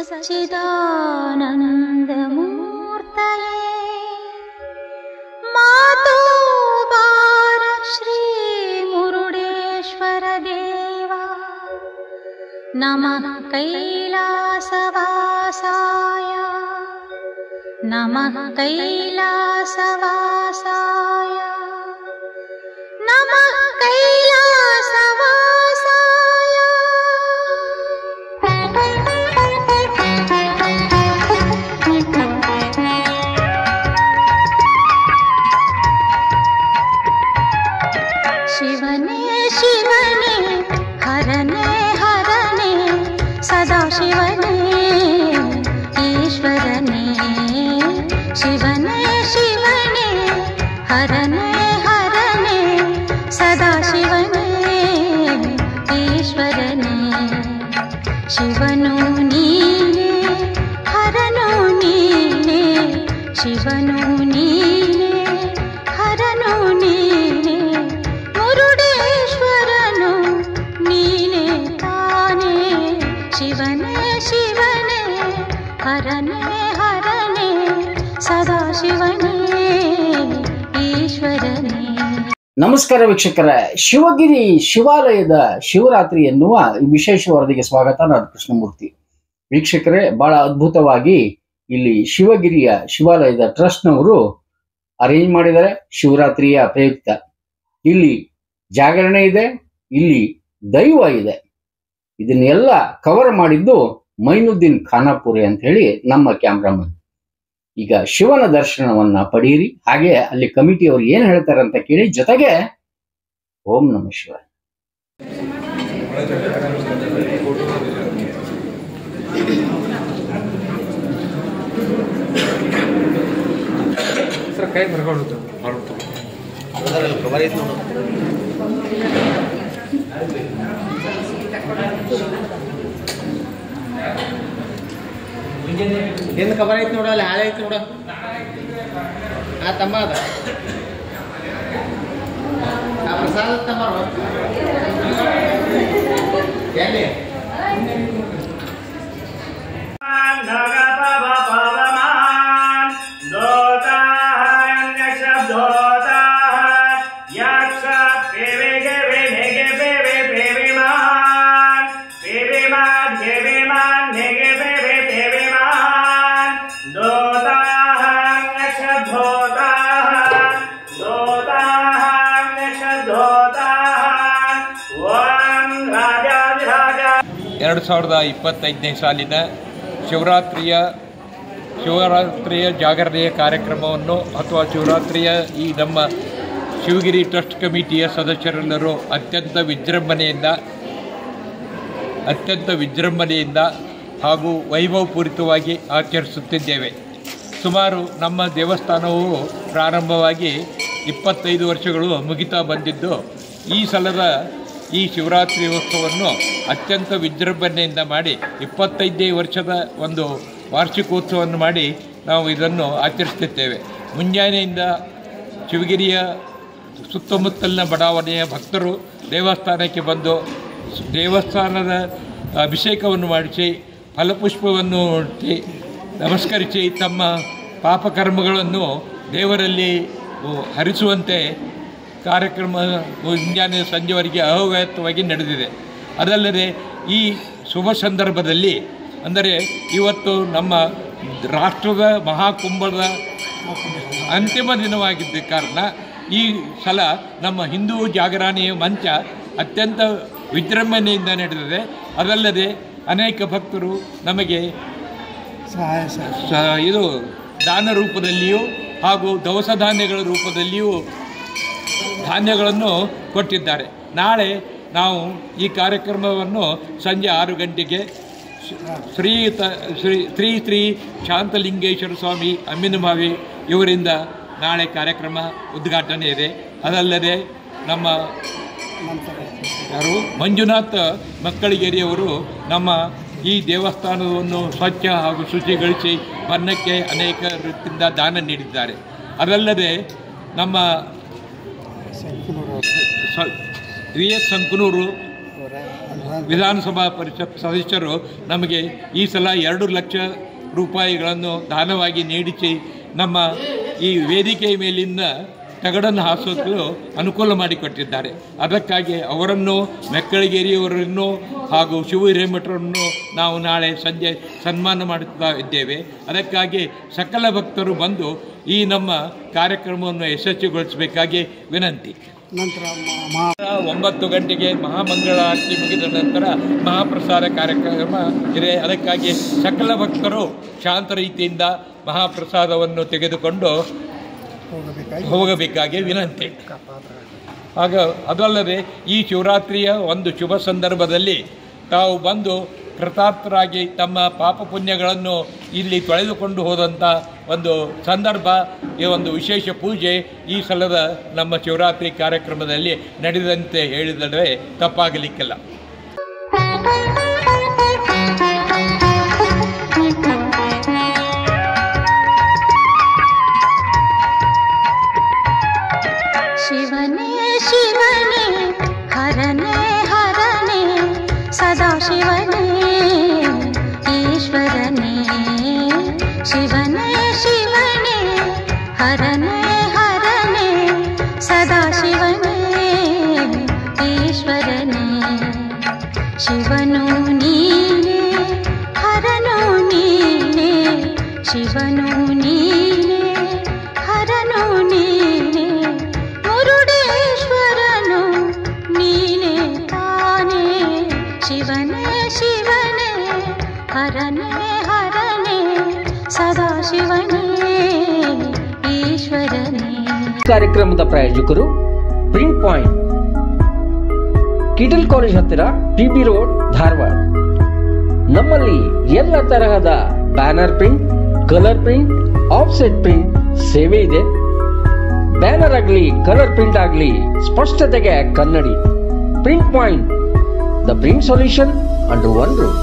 सच्चिदानन्दमूर्तये मातो बार श्री मुरुडेश्वर देवा नमः कैलासवासाय नमः कैलासवासाय नमः कैलासवासाय। शिवने शिवने हरने हरने सदा शिवने ईश्वरने शिवने शिवने हरने हरने सदा शिवने ईश्वरने शिवनु नीने हरनु नीने शिवनु नीने हरनु नीने मुरुडेश्वरनु नीने ताने शिवने शिवने हरने हरने सदा शिवने ಈಶ್ವರನೇ. ನಮಸ್ಕಾರ ವೀಕ್ಷಕರೇ, ಶಿವಗಿರಿ ಶಿವಾಲಯದ ಶಿವರಾತ್ರಿ ಎನ್ನುವ ವಿಶೇಷ ವರದಿಗೆ ಸ್ವಾಗತ. ನಾನು ಕೃಷ್ಣಮೂರ್ತಿ. ವೀಕ್ಷಕರೇ, ಬಹಳ ಅದ್ಭುತವಾಗಿ ಇಲ್ಲಿ ಶಿವಗಿರಿಯ ಶಿವಾಲಯದ ಟ್ರಸ್ಟ್ನವರು ಅರೇಂಜ್ ಮಾಡಿದ್ದಾರೆ. ಶಿವರಾತ್ರಿಯ ಪ್ರಯುಕ್ತ ಇಲ್ಲಿ ಜಾಗರಣೆ ಇದೆ, ಇಲ್ಲಿ ದೈವ ಇದೆ. ಇದನ್ನೆಲ್ಲ ಕವರ್ ಮಾಡಿದ್ದು ಮೈನುದ್ದೀನ್ ಖಾನಾಪುರಿ ಅಂತ ಹೇಳಿ ನಮ್ಮ ಕ್ಯಾಮ್ರಾಮನ್. ಈಗ ಶಿವನ ದರ್ಶನವನ್ನ ಪಡೆಯಿರಿ. ಹಾಗೆ ಅಲ್ಲಿ ಕಮಿಟಿಯವರು ಏನ್ ಹೇಳ್ತಾರೆ ಅಂತ ಕೇಳಿ, ಜೊತೆಗೆ ಓಂ ನಮಃ ಶಿವಾಯ. ಏನು ಕವರ್ ಐತಿ ನೋಡ, ಅಲ್ಲಿ ಹಾಳೆ ಐತಿ ನೋಡ. ಆ ತಮ್ಮ ಅದ ಆ ಪ್ರಸಾದ ತಮ್ಮ ಎಲ್ಲಿ ಎರಡು 2025ನೇ ಸಾಲಿನ ಶಿವರಾತ್ರಿಯ ಜಾಗರಣೆಯ ಕಾರ್ಯಕ್ರಮವನ್ನು ಅಥವಾ ಶಿವರಾತ್ರಿಯ ಈ ನಮ್ಮ ಶಿವಗಿರಿ ಟ್ರಸ್ಟ್ ಕಮಿಟಿಯ ಸದಸ್ಯರೆಲ್ಲರೂ ಅತ್ಯಂತ ವಿಜೃಂಭಣೆಯಿಂದ ಹಾಗೂ ವೈಭವಪೂರಿತವಾಗಿ ಆಚರಿಸುತ್ತಿದ್ದೇವೆ. ಸುಮಾರು ನಮ್ಮ ದೇವಸ್ಥಾನವು ಪ್ರಾರಂಭವಾಗಿ 25 ವರ್ಷಗಳು ಮುಗಿತಾ ಬಂದಿದ್ದು, ಈ ಸಲದ ಈ ಶಿವರಾತ್ರಿ ಉತ್ಸವವನ್ನು ಅತ್ಯಂತ ವಿಜೃಂಭಣೆಯಿಂದ ಮಾಡಿ 25ನೇ ವರ್ಷದ ಒಂದು ವಾರ್ಷಿಕೋತ್ಸವವನ್ನು ಮಾಡಿ ನಾವು ಇದನ್ನು ಆಚರಿಸುತ್ತಿದ್ದೇವೆ. ಮುಂಜಾನೆಯಿಂದ ಶಿವಗಿರಿಯ ಸುತ್ತಮುತ್ತಲಿನ ಬಡಾವಣೆಯ ಭಕ್ತರು ದೇವಸ್ಥಾನಕ್ಕೆ ಬಂದು ದೇವಸ್ಥಾನದ ಅಭಿಷೇಕವನ್ನು ಮಾಡಿಸಿ ಫಲಪುಷ್ಪವನ್ನು ಇಟ್ಟು ನಮಸ್ಕರಿಸಿ ತಮ್ಮ ಪಾಪಕರ್ಮಗಳನ್ನು ದೇವರಲ್ಲಿ ಹರಿಸುವಂತೆ ಕಾರ್ಯಕ್ರಮ ಮುಂಜಾನೆ ಸಂಜೆವರೆಗೆ ಅವ್ಯಾಹತವಾಗಿ ನಡೆದಿದೆ. ಅದಲ್ಲದೆ ಈ ಶುಭ ಸಂದರ್ಭದಲ್ಲಿ, ಅಂದರೆ ಇವತ್ತು ನಮ್ಮ ರಾಷ್ಟ್ರದ ಮಹಾಕುಂಭದ ಅಂತಿಮ ದಿನವಾಗಿದ್ದ ಕಾರಣ ಈ ಸಲ ನಮ್ಮ ಹಿಂದೂ ಜಾಗರಣೆಯ ಮಂಚ ಅತ್ಯಂತ ವಿಜೃಂಭಣೆಯಿಂದ ನಡೆದಿದೆ. ಅದಲ್ಲದೆ ಅನೇಕ ಭಕ್ತರು ನಮಗೆ ಇದು ದಾನ ರೂಪದಲ್ಲಿಯೂ ಹಾಗೂ ದವಸ ಧಾನ್ಯಗಳ ರೂಪದಲ್ಲಿಯೂ ಧಾನ್ಯಗಳನ್ನು ಕೊಟ್ಟಿದ್ದಾರೆ. ನಾಳೆ ನಾವು ಈ ಕಾರ್ಯಕ್ರಮವನ್ನು ಸಂಜೆ 6 ಗಂಟೆಗೆ ಶ್ರೀ ಶಾಂತಲಿಂಗೇಶ್ವರ ಸ್ವಾಮಿ ಅಮ್ಮಿನಮಾವಿ ಇವರಿಂದ ನಾಳೆ ಕಾರ್ಯಕ್ರಮ ಉದ್ಘಾಟನೆ ಇದೆ. ಅದಲ್ಲದೆ ನಮ್ಮ ಮಂಜುನಾಥ್ ಮಕ್ಕಳಿಗೇರಿಯವರು ನಮ್ಮ ಈ ದೇವಸ್ಥಾನವನ್ನು ಸ್ವಚ್ಛ ಹಾಗೂ ಶುಚಿಗೊಳಿಸಿ ಬಣ್ಣಕ್ಕೆ ಅನೇಕ ರೀತಿಯಿಂದ ದಾನ ನೀಡಿದ್ದಾರೆ. ಅದಲ್ಲದೆ ನಮ್ಮ ವಿ ಎಸ್ ಸಂಕನೂರು ವಿಧಾನಸಭಾ ಪರಿಷತ್ ಸದಸ್ಯರು ನಮಗೆ ಈ ಸಲ 2 ಲಕ್ಷ ರೂಪಾಯಿಗಳನ್ನು ದಾನವಾಗಿ ನೀಡಿಸಿ ನಮ್ಮ ಈ ವೇದಿಕೆಯ ಮೇಲಿಂದ ತಗಡನ್ನು ಹಾಸೋಕ್ಕೂ ಅನುಕೂಲ ಮಾಡಿಕೊಟ್ಟಿದ್ದಾರೆ. ಅದಕ್ಕಾಗಿ ಅವರನ್ನು, ಮೆಕ್ಕಳಗೇರಿಯವರನ್ನು ಹಾಗೂ ಶಿವ ಹಿರೇಮಠರನ್ನು ನಾವು ನಾಳೆ ಸಂಜೆ ಸನ್ಮಾನ ಮಾಡುತ್ತಾ ಇದ್ದೇವೆ. ಅದಕ್ಕಾಗಿ ಸಕಲ ಭಕ್ತರು ಬಂದು ಈ ನಮ್ಮ ಕಾರ್ಯಕ್ರಮವನ್ನು ಯಶಸ್ವಿಗೊಳಿಸಬೇಕಾಗಿ ವಿನಂತಿ. ನಂತರ 9 ಗಂಟೆಗೆ ಮಹಾಮಂಗಳಾರತಿ ಮುಗಿದ ನಂತರ ಮಹಾಪ್ರಸಾದ ಕಾರ್ಯಕ್ರಮ ಇದೆ. ಅದಕ್ಕಾಗಿ ಸಕಲ ಭಕ್ತರು ಶಾಂತ ರೀತಿಯಿಂದ ಮಹಾಪ್ರಸಾದವನ್ನು ತೆಗೆದುಕೊಂಡು ಹೋಗಬೇಕಾಗಿ ವಿನಂತಿ. ಅದಲ್ಲದೆ ಈ ಶಿವರಾತ್ರಿಯ ಒಂದು ಶುಭ ಸಂದರ್ಭದಲ್ಲಿ ತಾವು ಬಂದು ಕೃತಾರ್ಥರಾಗಿ ತಮ್ಮ ಪಾಪ ಪುಣ್ಯಗಳನ್ನು ಇಲ್ಲಿ ತೊಳೆದುಕೊಂಡು ಹೋದಂಥ ಒಂದು ಸಂದರ್ಭ, ಈ ಒಂದು ವಿಶೇಷ ಪೂಜೆ ಈ ಸಲದ ನಮ್ಮ ಶಿವರಾತ್ರಿ ಕಾರ್ಯಕ್ರಮದಲ್ಲಿ ನಡೆದಂತೆ ಹೇಳಿದರೆ ತಪ್ಪಾಗಲಿಕ್ಕಿಲ್ಲ. ಶಿವನೇ ಶಿವನೇ ಹರನೇ ಹರನೇ ಸದಾ ಶಿವನೇ ಈಶ್ವರನೇ. ಶಿವನೇ ಶಿವನೇ ಹರನೇ ಹರನೇ ಸದಾ ಶಿವನೇ ಈಶ್ವರನೇ. ಶಿವನು ನೀನೇ ಹರನು ನೀನೇ, ಶಿವನು ನೀನೇ ಹರನು ನೀನೇ, ಮುರುಡೇಶ್ವರನು ನೀನೇ ತಾನೇ. ಶಿವನೇ ಶಿವನೇ ಹರನೇ ಹರನೇ ಸದಾ ಶಿವನೇ ಈಶ್ವರನೇ. ಕಾರ್ಯಕ್ರಮದ ಪ್ರಾಯೋಜಕರು ಪ್ರಿಂಟ್ ಪಾಯಿಂಟ್, ಕಿಟಲ್ ಕಾಲೇಜ್ ಹತ್ತಿರ, ಟಿಬಿ ರೋಡ್, ಧಾರವಾಡ. ನಮ್ಮಲ್ಲಿ ಎಲ್ಲ ತರಹದ banner print, colour print, offset print ಸೇವೆ ಇದೆ. ಬ್ಯಾನರ್ ಆಗಲಿ, ಕಲರ್ ಪ್ರಿಂಟ್ ಆಗಲಿ, ಸ್ಪಷ್ಟತೆಗೆ ಕನ್ನಡಿ. Print point, the print solution under one roof.